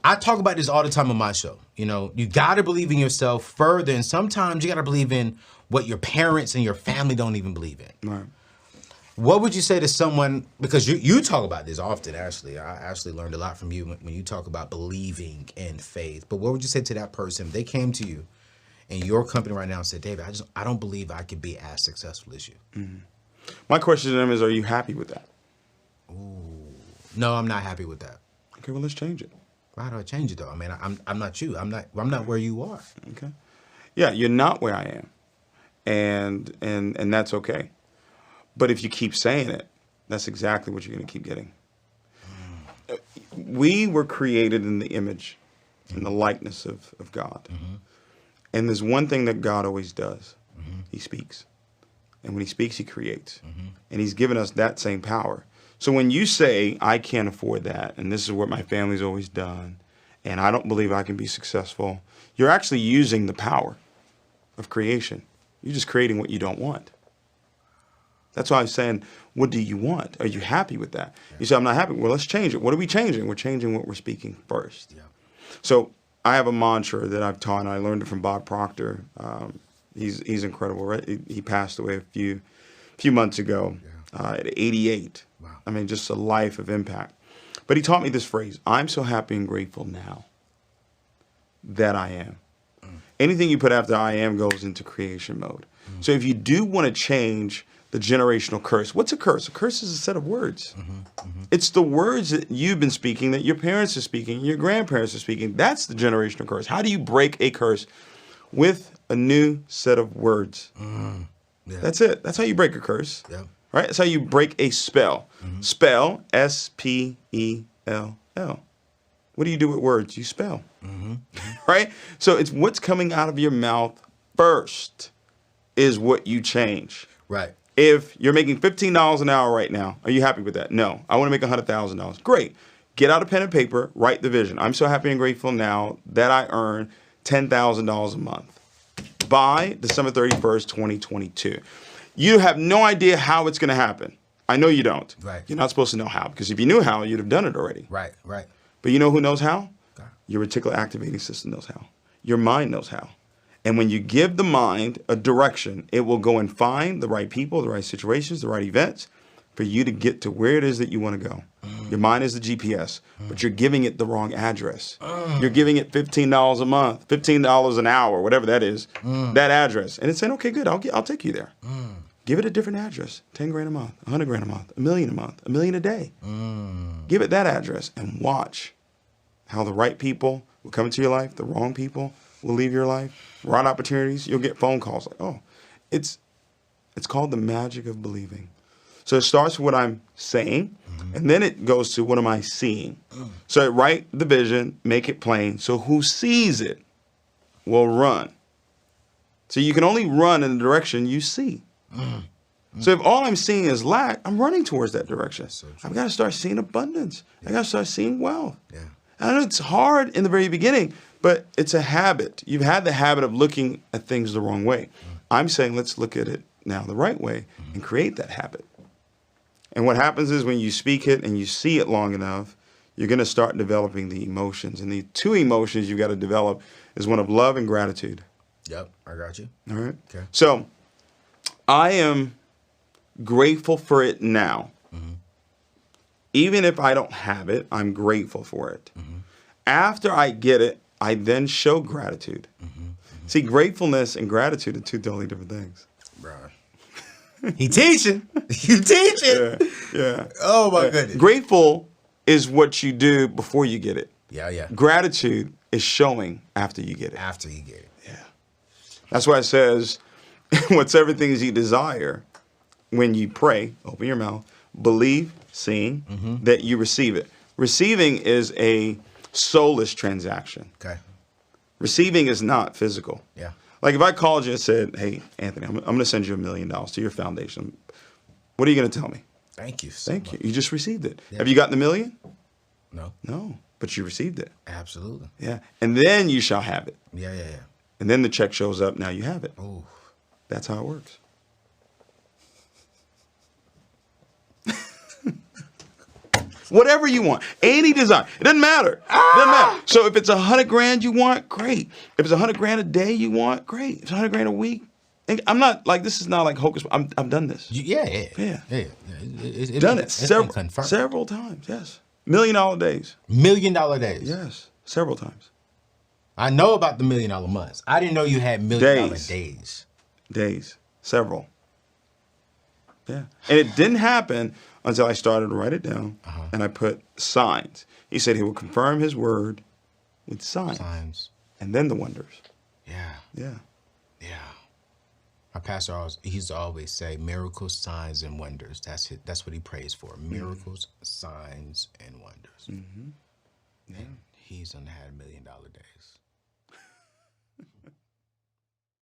I talk about this all the time on my show. You know, you got to believe in yourself further, and sometimes you got to believe in what your parents and your family don't even believe in. Right. What would you say to someone, because you talk about this often, Ashley. I actually learned a lot from you when you talk about believing in faith. But what would you say to that person if they came to you in your company right now and said, David, I don't believe I could be as successful as you? Mm-hmm. My question to them is, are you happy with that? Ooh. No, I'm not happy with that. Okay, well, let's change it. How do I change it though? I mean, I'm not you. I'm not where you are. Okay. Yeah, you're not where I am. And that's okay. But if you keep saying it, that's exactly what you're going to keep getting. We were created in the image and the likeness of God. Mm-hmm. And there's one thing that God always does. Mm-hmm. He speaks. And when he speaks, he creates. Mm-hmm. And he's given us that same power. So when you say, I can't afford that, and this is what my family's always done, and I don't believe I can be successful, you're actually using the power of creation. You're just creating what you don't want. That's why I'm saying, what do you want? Are you happy with that? Yeah. You say, I'm not happy. Well, let's change it. What are we changing? We're changing what we're speaking first. Yeah. So I have a mantra that I've taught, and I learned it from Bob Proctor. He's incredible, right? He passed away a few months ago at 88. Wow. I mean, just a life of impact. But he taught me this phrase, I'm so happy and grateful now that I am. Anything you put after I am goes into creation mode. So if you do want to change the generational curse, what's a curse? A curse is a set of words. It's the words that you've been speaking, that your parents are speaking, your grandparents are speaking. That's the generational curse. How do you break a curse? With a new set of words. Yeah. That's it. That's how you break a curse. Yeah. Right? That's how you break a spell. Spell, S-P-E-L-L. What do you do with words? You spell. Right? So it's what's coming out of your mouth first is what you change. Right. If you're making $15 an hour right now, are you happy with that? No. I want to make $100,000. Great. Get out a pen and paper, write the vision. I'm so happy and grateful now that I earn $10,000 a month by December 31st, 2022. You have no idea how it's going to happen. I know you don't. Right. You're not supposed to know how, because if you knew how, you'd have done it already. Right, right. But you know who knows how? God. Your reticular activating system knows how. Your mind knows how. And when you give the mind a direction, it will go and find the right people, the right situations, the right events for you to get to where it is that you want to go. Your mind is the GPS, but you're giving it the wrong address. You're giving it $15 a month, $15 an hour, whatever that is, that address. And it's saying, okay, good, I'll take you there. Give it a different address, 10 grand a month, 100 grand a month, $1 million a month, $1 million a day. Give it that address and watch how the right people will come into your life, the wrong people will leave your life, right opportunities, you'll get phone calls like, oh, it's called the magic of believing. So it starts with what I'm saying, and then it goes to what am I seeing. So write the vision, make it plain, so who sees it will run. So you can only run in the direction you see. So if all I'm seeing is lack, I'm running towards that direction. So I've got to start seeing abundance. I got to start seeing wealth. Yeah. I know it's hard in the very beginning, but it's a habit. You've had the habit of looking at things the wrong way. I'm saying let's look at it now the right way and create that habit. And what happens is when you speak it and you see it long enough, you're going to start developing the emotions. And the two emotions you've got to develop is one of love and gratitude. Yep, I got you. All right. Okay. So I am grateful for it now. Even if I don't have it, I'm grateful for it. After I get it, I then show gratitude. See, gratefulness and gratitude are two totally different things. Bro. He teaching. You teaching. Yeah. Oh, my goodness. Grateful is what you do before you get it. Yeah. Gratitude is showing after you get it. After you get it. Yeah. That's why it says, whatsoever things you desire, when you pray, open your mouth, believe, seeing, that you receive it. Receiving is a soulless transaction. Okay. Receiving is not physical. Yeah. Like if I called you and said, hey, Anthony, I'm going to send you $1 million to your foundation. What are you going to tell me? Thank you so Thank much. you. You just received it. Yeah. Have you gotten $1 million? No. No, but you received it. Absolutely. Yeah. And then you shall have it. Yeah. And then the check shows up. Now you have it. Ooh. That's how it works. Whatever you want, any design, it doesn't matter. It doesn't matter. So if it's $100,000 you want, great. If it's $100,000 a day you want, great. If it's $100,000 a week, and I'm not like, this is not like hocus. I've done this. Yeah. Done it several times. Yes, $1 million days. $1 million days. Yes, several times. I know about the $1 million months. I didn't know you had $1 million days. Days, several. Yeah, and it didn't happen until I started to write it down, and I put signs. He said he will confirm his word with signs. And then the wonders. Yeah. Yeah. My pastor he used to always say, miracles, signs, and wonders. That's it. That's what he prays for. Miracles, signs, and wonders. And he's done had $1 million days.